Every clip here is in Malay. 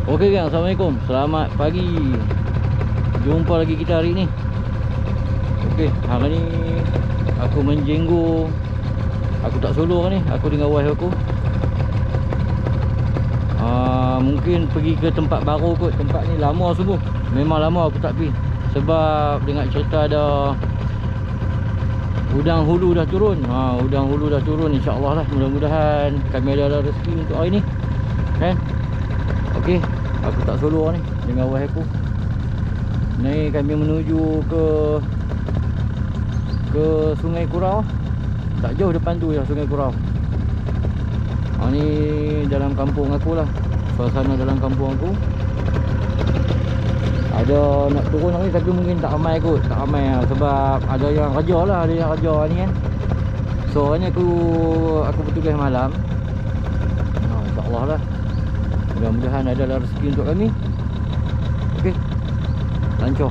Okey gang, Assalamualaikum. Selamat pagi. Jumpa lagi kita hari ni. Okey, hari ni aku menjenggo. Aku tak solo ni, aku dengan wife aku. Mungkin pergi ke tempat baru kot. Tempat ni lama sungguh. Memang lama aku tak pergi. Sebab dengar cerita ada udang hulu dah turun. Udang hulu dah turun, insya-Allah lah. Mudah-mudahan kami ada rezeki untuk hari ni. Kan? Okey, aku tak solo ni dengan wife aku. Ni kami menuju ke Sungai Kurau. Tak jauh depan tu ya, Sungai Kurau. Ni dalam kampung aku lah. Suasana dalam kampung aku. Ada nak turun ni tapi mungkin tak ramai kot. Tak ramai lah, sebab ada yang kerja lah. Ada yang kerja ni kan. So hanya aku bertugas malam. InsyaAllah lah. Mudah-mudahan ada rezeki untuk kami. Okey, lancar.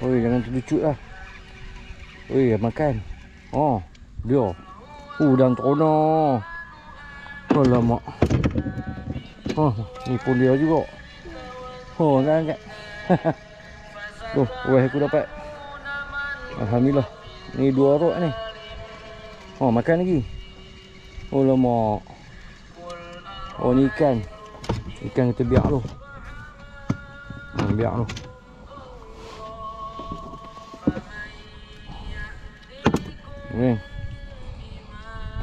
Oi, jangan terlucut lah. Oi, makan. Dia. Udang trona. Alamak. Ni pun dia juga. Angkat. Tuh, aku dapat. Alhamdulillah. Ni 2 rot ni. Makan lagi. Alamak. Ni ikan. Ikan kita biak tu. Biak tu. Ni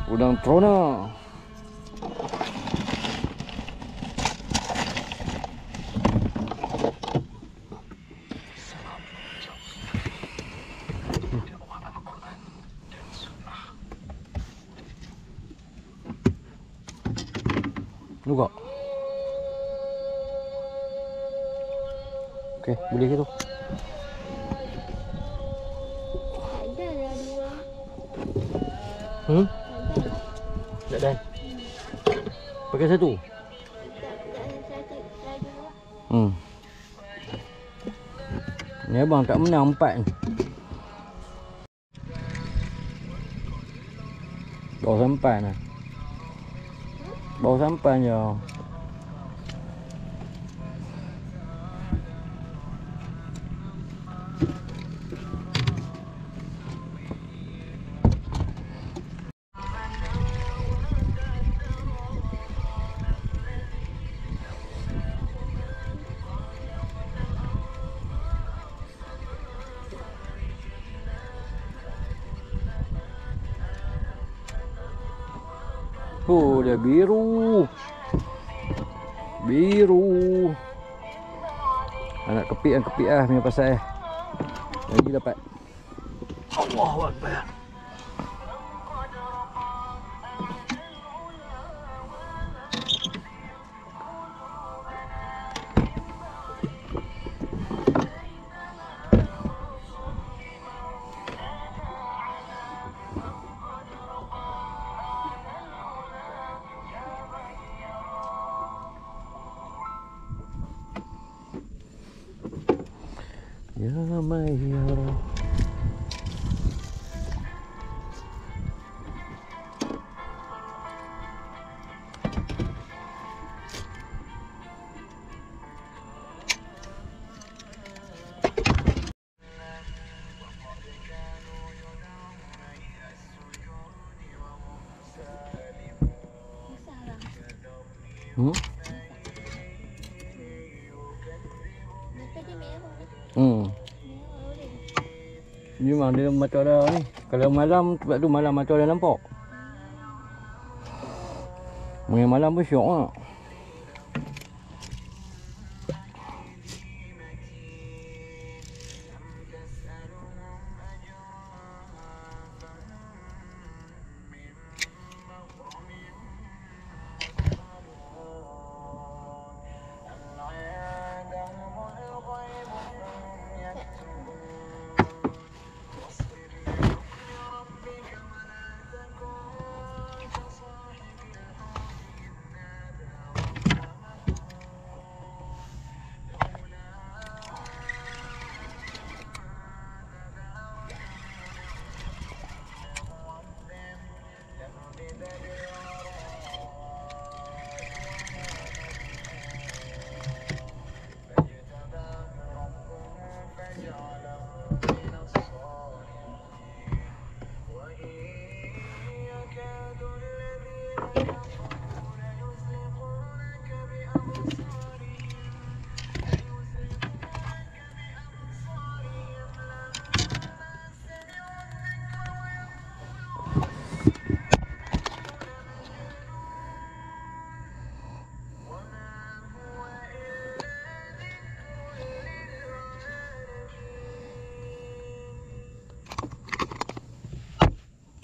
udang trona. Juga. Okey, boleh ke tu? tak dah. Pakai satu. Ni abang tak menang 4 ni. Baru sampai lah. Baru sampai je. Oh, dia biru. Biru. Nak kepik lah punya pasal. Lagi dapat. Allahu Akbar. Ya Mayyara. Ni memang dia macam ada ni. Kalau malam, sebab tu malam macam ada nampak. Malam pun syok lah.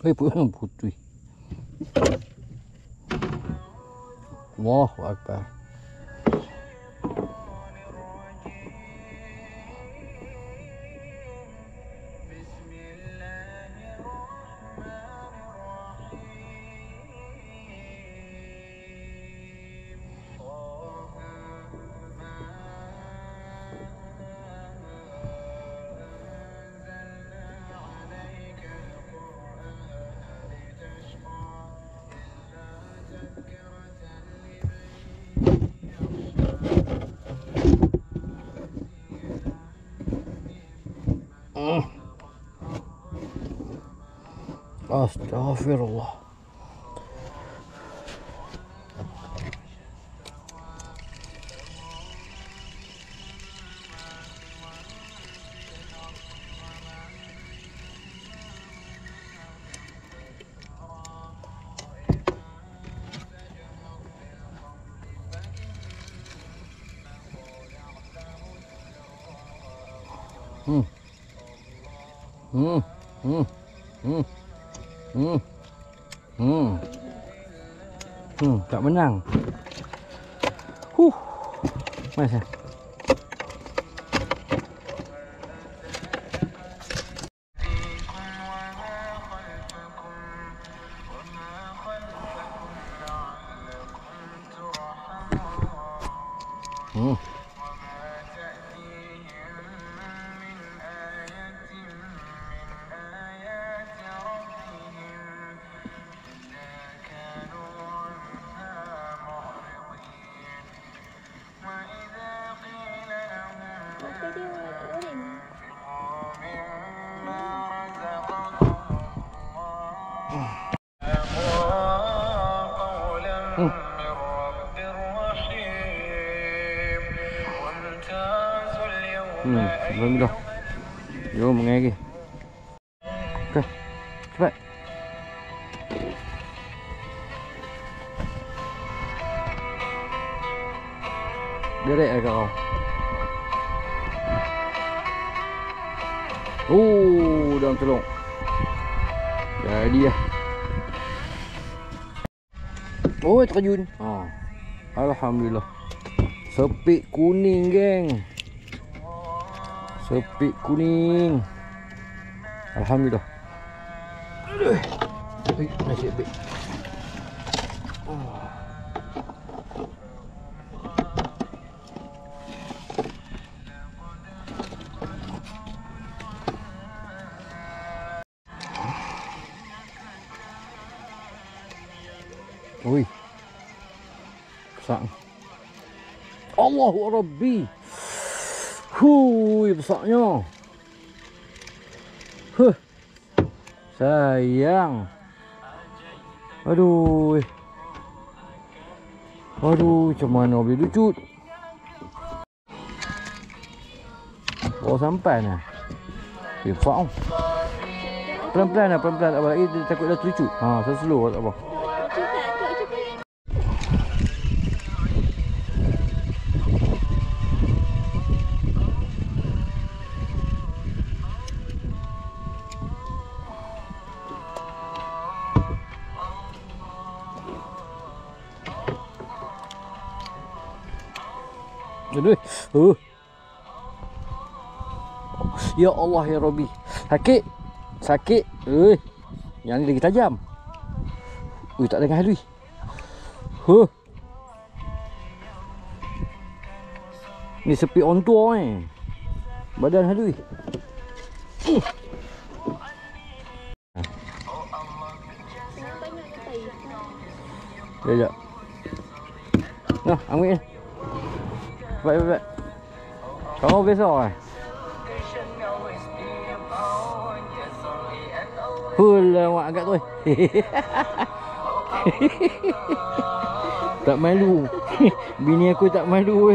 Putih. Allahu Akbar. Astaghfirullah. Tak menang. Masa. Alhamdulillah. Jom mengai lagi. Okey. Cepat. Derek lah kau. Oh, dalam telung. Jadi lah. Oh, terjun. Alhamdulillah. Sepik kuning, geng. Sepik kuning. Alhamdulillah. Aduh. Nasib baik. Oi. Besar. Allahu Rabbi. Hui, besarnya. Sayang. Aduh. Aduh, macam mana boleh lucut. Oh, sampai nah. Faham. Pelan-pelan lah, pelan-pelan tak apa. Dia takut dah terlucut. Saya slow tak apa. Aduh. Ya Allah ya Rabbi. Sakit. Sakit. Yang ni lagi tajam. Tak dengar halui. Ni sepi on tour ni. Badan halui. Sekejap. Nah, ambil ni. Baik. Kamu besok kan? Lawak agak tu. Tak malu. Bini aku tak malu.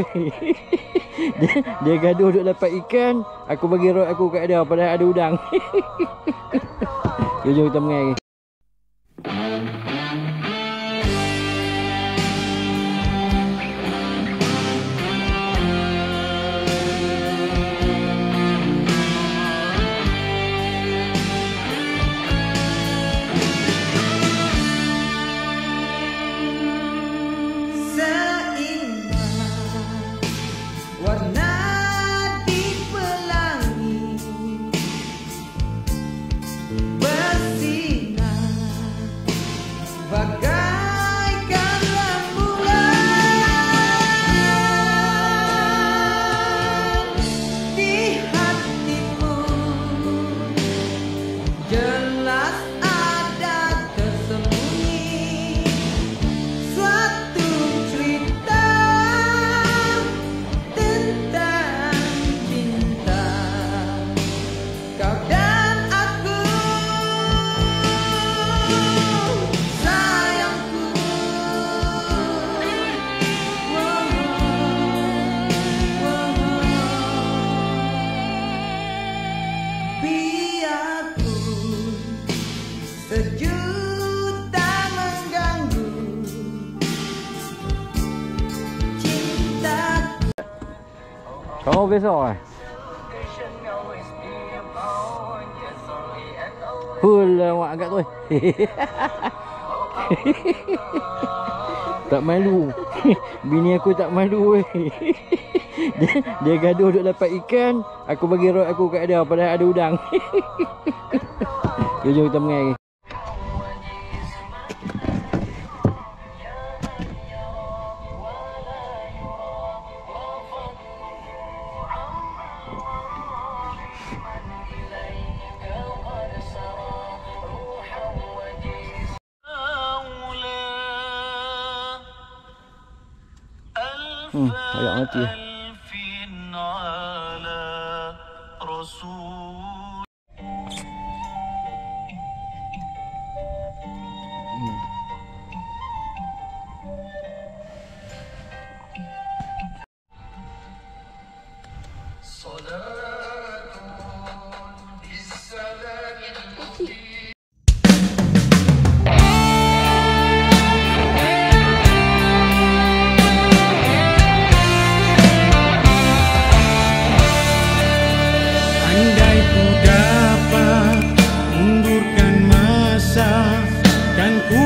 Dia gaduh duk dapat ikan. Aku bagi rod aku kat dia padahal ada udang. Jom kita mengai lagi. Kamu besok kan? Lawak agak tu. Tak malu. Bini aku tak malu. Dia gaduh duk dapat ikan. Aku bagi rod aku kat dia padahal ada udang. Jom kita mengai lagi. Ayat mati. Andai ku dapat mundurkan masa, kan ku